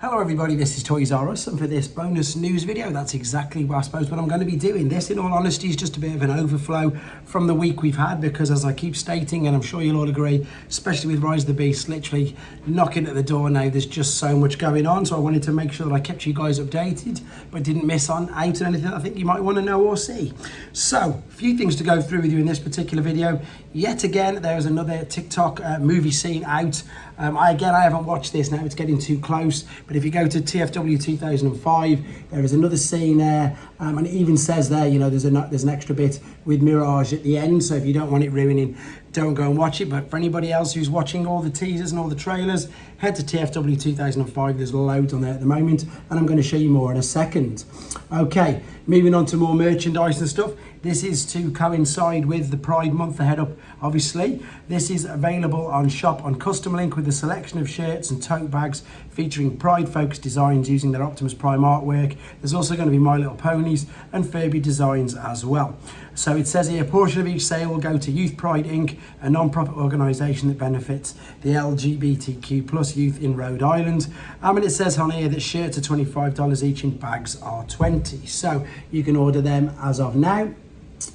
Hello everybody, this is toysareruss, and for this bonus news video, that's exactly what I'm going to be doing. This, in all honesty, is just a bit of an overflow from the week we've had, because as I keep stating, and I'm sure you'll all agree, especially with Rise of the Beast literally knocking at the door now, there's just so much going on. So I wanted to make sure that I kept you guys updated, but didn't miss out on anything I think you might want to know or see. So, a few things to go through with you in this particular video. Yet again, there is another TikTok movie scene out. I haven't watched this now, it's getting too close. But if you go to TFW 2005, there is another scene there, and it even says there, you know, there's an extra bit with Mirage at the end. So if you don't want it ruining, don't go and watch it. But for anybody else who's watching all the teasers and all the trailers, head to TFW 2005. There's loads on there at the moment, and I'm going to show you more in a second. Okay, moving on to more merchandise and stuff. This is to coincide with the Pride month ahead up, obviously. This is available on Shop on Custom Link with a selection of shirts and tote bags featuring Pride-focused designs using their Optimus Prime artwork. There's also going to be My Little Ponies and Furby designs as well. So it says here, a portion of each sale will go to Youth Pride Inc., a non-profit organisation that benefits the LGBTQ+ youth in Rhode Island. And it says on here that shirts are $25 each and bags are $20. So you can order them as of now.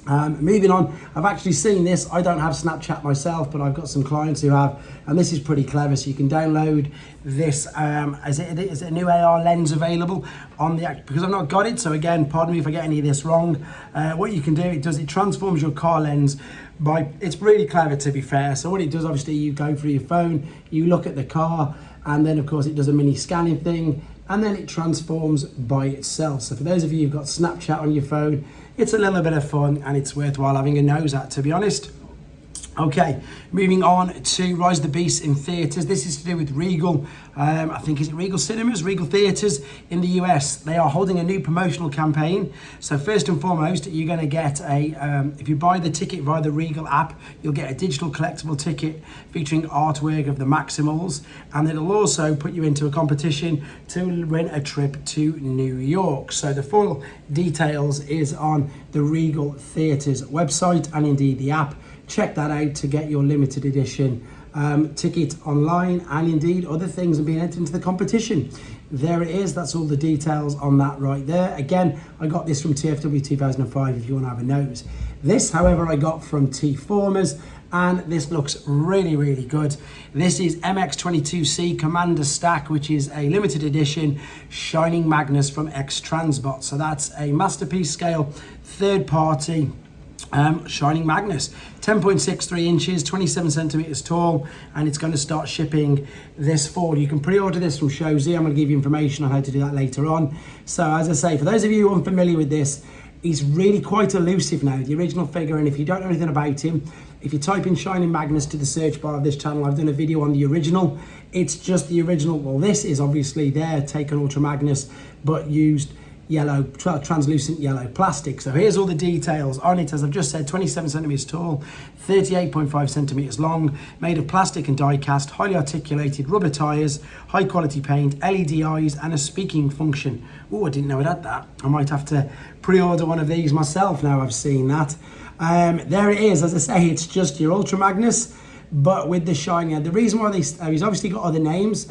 Moving on, I've actually seen this. I don't have Snapchat myself, but I've got some clients who have, and this is pretty clever. So you can download this. Is it a new AR lens available on the app? Because I've not got it, so again, pardon me if I get any of this wrong. What you can do, it transforms your car lens by, it's really clever to be fair. So what it does, obviously, you go through your phone, you look at the car, and then of course it does a mini scanning thing, and then it transforms by itself. So for those of you who've got Snapchat on your phone, it's a little bit of fun and it's worthwhile having a nose at, to be honest. Okay, moving on to Rise of the Beast in theatres. This is to do with Regal, I think, is it Regal Cinemas, Regal Theatres in the US. They are holding a new promotional campaign. So first and foremost, you're going to get if you buy the ticket via the Regal app, you'll get a digital collectible ticket featuring artwork of the Maximals, and it'll also put you into a competition to win a trip to New York. So the full details is on the Regal Theatres website and indeed the app. Check that out to get your limited edition ticket online, and indeed other things, and being entered into the competition. There it is. That's all the details on that right there. Again, I got this from TFW 2005 if you want to have a nose. This, however, I got from T-Formers, and this looks really, really good. This is MX22C Commander Stack, which is a limited edition Shining Magnus from xtransbots. So that's a masterpiece scale, third party Shining Magnus, 10.63 inches, 27 centimeters tall, and it's going to start shipping this fall. You can pre-order this from Shozy. I'm going to give you information on how to do that later on. So as I say, for those of you who are unfamiliar with this, he's really quite elusive now, the original figure. And if you don't know anything about him, if you type in Shining Magnus to the search bar of this channel, I've done a video on the original. It's just the original. Well, this is obviously their take on Ultra Magnus, but used yellow, translucent yellow plastic. So here's all the details on it. As I've just said, 27 centimeters tall, 38.5 centimeters long, made of plastic and die cast, highly articulated rubber tires, high quality paint, LED eyes, and a speaking function. Oh, I didn't know it had that. I might have to pre-order one of these myself now I've seen that. There it is. As I say, it's just your Ultra Magnus, but with the shiny. The reason why he's obviously got other names.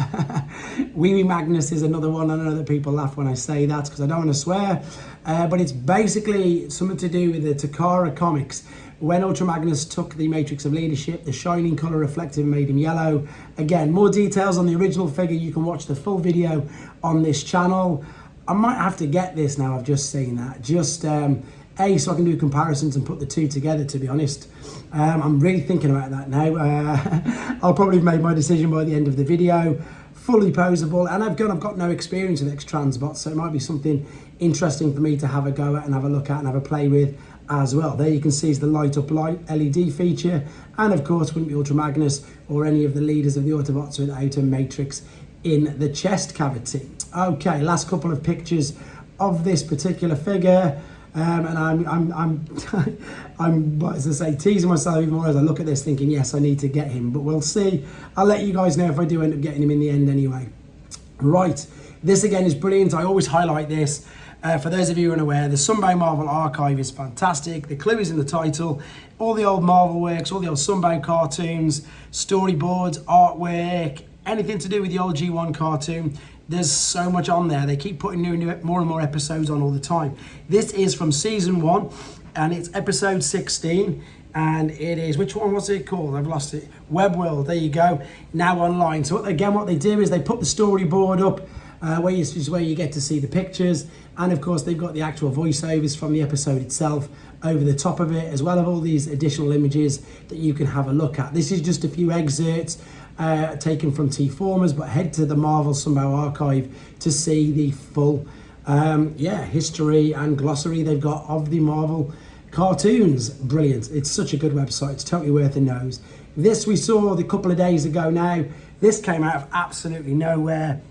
Wee Wee Magnus is another one. I know that people laugh when I say that because I don't want to swear, but it's basically something to do with the Takara comics. When Ultra Magnus took the Matrix of Leadership, the shining colour reflective made him yellow. Again, more details on the original figure. You can watch the full video on this channel. I might have to get this now. I've just seen that. Just so I can do comparisons and put the two together, to be honest. I'm really thinking about that now. I'll probably have made my decision by the end of the video. Fully posable, and I've got no experience with xtransbots, so it might be something interesting for me to have a go at and have a look at and have a play with as well. There you can see is the light up light LED feature, and of course wouldn't be Ultra Magnus or any of the leaders of the Autobots without a matrix in the chest cavity. Okay, last couple of pictures of this particular figure. And I'm, as I say, teasing myself even more as I look at this, thinking, yes, I need to get him, but we'll see. I'll let you guys know if I do end up getting him in the end anyway. Right, this again is brilliant. I always highlight this. For those of you who are unaware, the Sunbow Marvel Archive is fantastic. The clue is in the title. All the old Marvel works, all the old Sunbow cartoons, storyboards, artwork, anything to do with the old G1 cartoon, There's so much on there. They keep putting more and more episodes on all the time. This is from season 1, and it's episode 16. And it is, which one was it called? I've lost it. Web World, there you go, now online. So again, what they do is they put the storyboard up, where you get to see the pictures. And of course, they've got the actual voiceovers from the episode itself over the top of it, as well as all these additional images that you can have a look at. This is just a few excerpts taken from T-Formers, but head to the Marvel Sunbow archive to see the full history and glossary they've got of the Marvel cartoons. Brilliant. It's such a good website. It's totally worth a nose. This we saw a couple of days ago now. This came out of absolutely nowhere.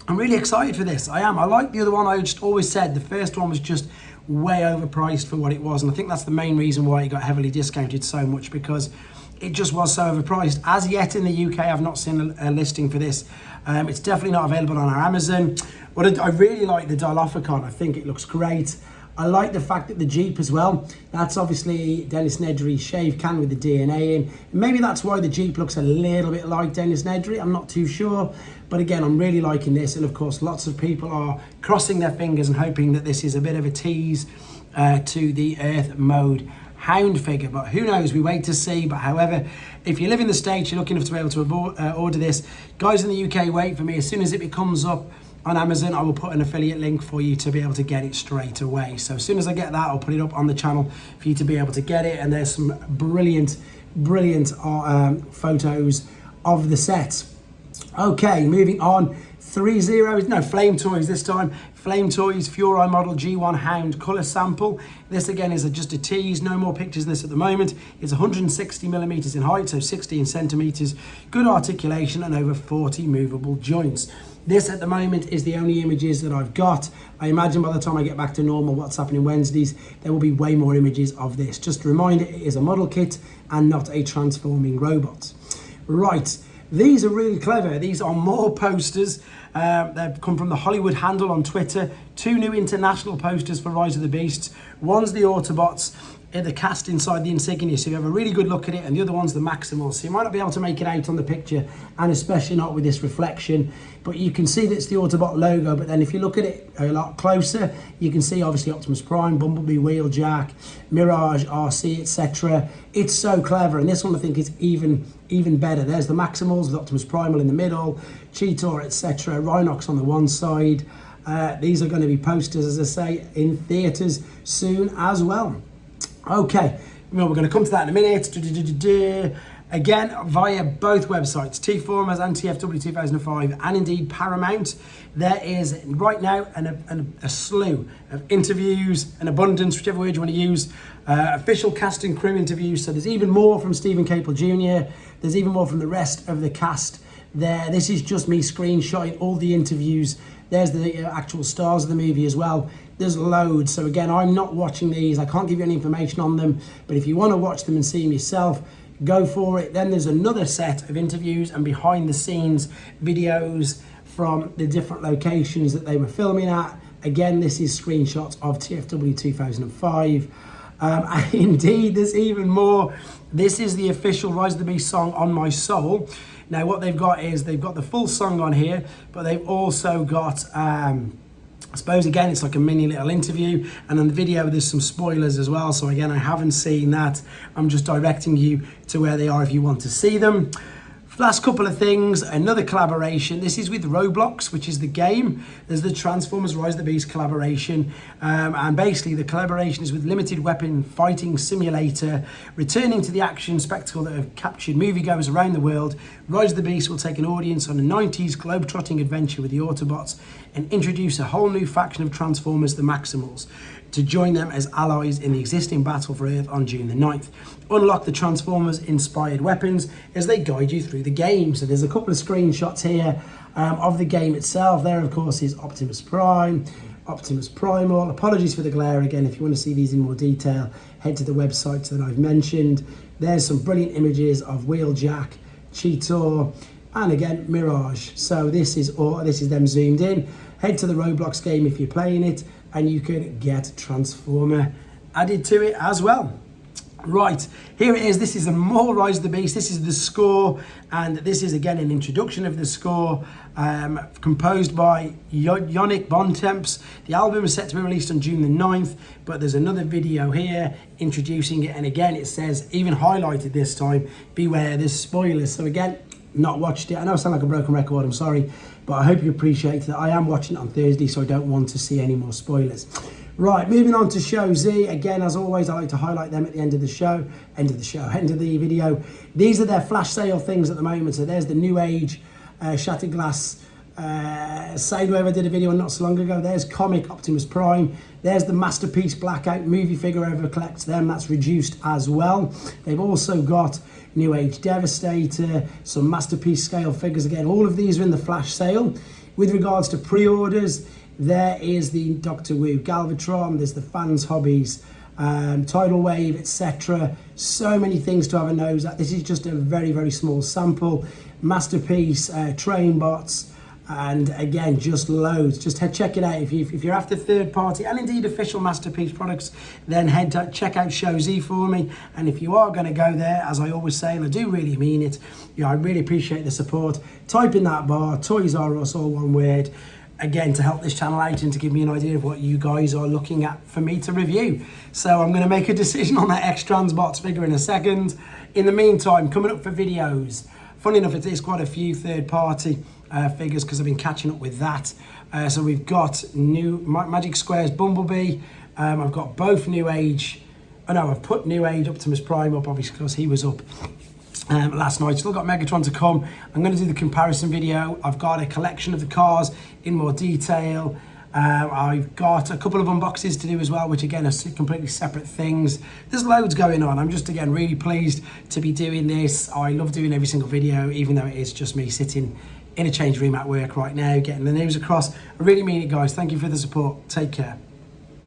I'm really excited for this. I am. I like the other one. I just always said the first one was just way overpriced for what it was. And I think that's the main reason why it got heavily discounted so much, because it just was so overpriced. As yet in the UK, I've not seen a listing for this. It's definitely not available on our Amazon. But I really like the Dilophosaurus. I think it looks great. I like the fact that the Jeep as well, that's obviously Dennis Nedry's shave can with the DNA in. Maybe that's why the Jeep looks a little bit like Dennis Nedry, I'm not too sure. But again, I'm really liking this. And of course, lots of people are crossing their fingers and hoping that this is a bit of a tease to the Earth Mode Hound figure. But who knows, we wait to see. But however, if you live in the States, you're lucky enough to be able to order this. Guys in the UK, wait for me. As soon as it comes up on Amazon, I will put an affiliate link for you to be able to get it straight away. So as soon as I get that, I'll put it up on the channel for you to be able to get it. And there's some brilliant photos of the set. Okay, moving on. Flame Toys this time. Flame Toys Furai model G1 Hound colour sample. This again is just a tease, no more pictures than this at the moment. It's 160 millimeters in height, so 16 centimeters. Good articulation and over 40 movable joints. This at the moment is the only images that I've got. I imagine by the time I get back to normal What's Happening Wednesdays, there will be way more images of this. Just a reminder, it is a model kit and not a transforming robot. Right, these are really clever. These are more posters. They've come from the Hollywood Handle on Twitter. 2 new international posters for Rise of the Beasts. One's the Autobots, the cast inside the insignia, so you have a really good look at it, and the other one's the Maximals, so you might not be able to make it out on the picture, and especially not with this reflection, but you can see that it's the Autobot logo. But then if you look at it a lot closer, you can see obviously Optimus Prime, Bumblebee, Wheeljack, Mirage, RC, etc. It's so clever, and this one I think is even better. There's the Maximals with Optimus Primal in the middle, Cheetor, etc., Rhinox on the one side. These are going to be posters, as I say, in theatres soon as well. Okay, well, we're going to come to that in a minute. Again, via both websites, T-Formers and TFW 2005, and indeed Paramount. There is right now a slew of interviews, an abundance, whichever word you want to use, official cast and crew interviews. So there's even more from Stephen Capel Jr. There's even more from the rest of the cast there. This is just me screenshotting all the interviews. There's the actual stars of the movie as well. There's loads. So again, I'm not watching these. I can't give you any information on them. But if you want to watch them and see them yourself, go for it. Then there's another set of interviews and behind the scenes videos from the different locations that they were filming at. Again, this is screenshots of TFW 2005. And indeed, there's even more. This is the official Rise of the Beast song, On My Soul. Now, what they've got is they've got the full song on here, but they've also got, I suppose, again, it's like a mini little interview. And on the video, there's some spoilers as well. So again, I haven't seen that. I'm just directing you to where they are if you want to see them. Last couple of things, another collaboration. This is with Roblox, which is the game. There's the Transformers Rise of the Beast collaboration. And basically the collaboration is with Limited Weapon Fighting Simulator, returning to the action spectacle that have captured moviegoers around the world. Rise of the Beast will take an audience on a 90s globe-trotting adventure with the Autobots and introduce a whole new faction of Transformers, the Maximals, to join them as allies in the existing battle for Earth on June the 9th. Unlock the Transformers-inspired weapons as they guide you through the game. So there's a couple of screenshots here of the game itself. There, of course, is Optimus Prime, Optimus Primal. Apologies for the glare again. If you want to see these in more detail, head to the websites that I've mentioned. There's some brilliant images of Wheeljack, Cheetor, and again, Mirage. So this is them zoomed in. Head to the Roblox game if you're playing it, and you could get Transformer added to it as well. Right, here it is. This is a more Rise of the Beast. This is the score, and this is again an introduction of the score, composed by Yannick Bontemps. The album is set to be released on June the 9th, but there's another video here introducing it, and again it says, even highlighted this time, beware, there's spoilers. So again, not watched it. I know I sound like a broken record, I'm sorry, but I hope you appreciate that I am watching it on Thursday, so I don't want to see any more spoilers. Right, moving on to Show Z. Again, as always, I like to highlight them at the end of the show, end of the video. These are their flash sale things at the moment. So there's the New Age Shattered Glass sale where I did a video not so long ago. There's Comic Optimus Prime. There's the Masterpiece Blackout movie figure, whoever collects them, that's reduced as well. They've also got New Age Devastator, some Masterpiece scale figures. Again, all of these are in the flash sale. With regards to pre-orders, there is the Doctor Who Galvatron, there's the Fans Hobbies, Tidal Wave, etc. So many things to have a nose at. This is just a very, very small sample. Masterpiece, Train Bots, and again, just loads. Just check it out. If you're after third party and indeed official Masterpiece products, then check out Show Z for me. And if you are going to go there, as I always say, and I do really mean it, I really appreciate the support. Type in that bar, Toys R Us, all one word. Again, to help this channel out and to give me an idea of what you guys are looking at for me to review. So I'm going to make a decision on that xtransbots figure in a second. In the meantime, coming up for videos, funny enough, it is quite a few third-party figures because I've been catching up with that. So we've got new Magic Squares Bumblebee. I've got both New Age. Oh no, I've put New Age Optimus Prime up, obviously, because he was up last night. Still got Megatron to come. I'm going to do the comparison video. I've got a collection of the cars in more detail. I've got a couple of unboxes to do as well, which again are completely separate things. There's loads going on. I'm just again really pleased to be doing this. I love doing every single video, even though it is just me sitting in a change room at work right now getting the news across. I really mean it, guys. Thank you for the support. Take care.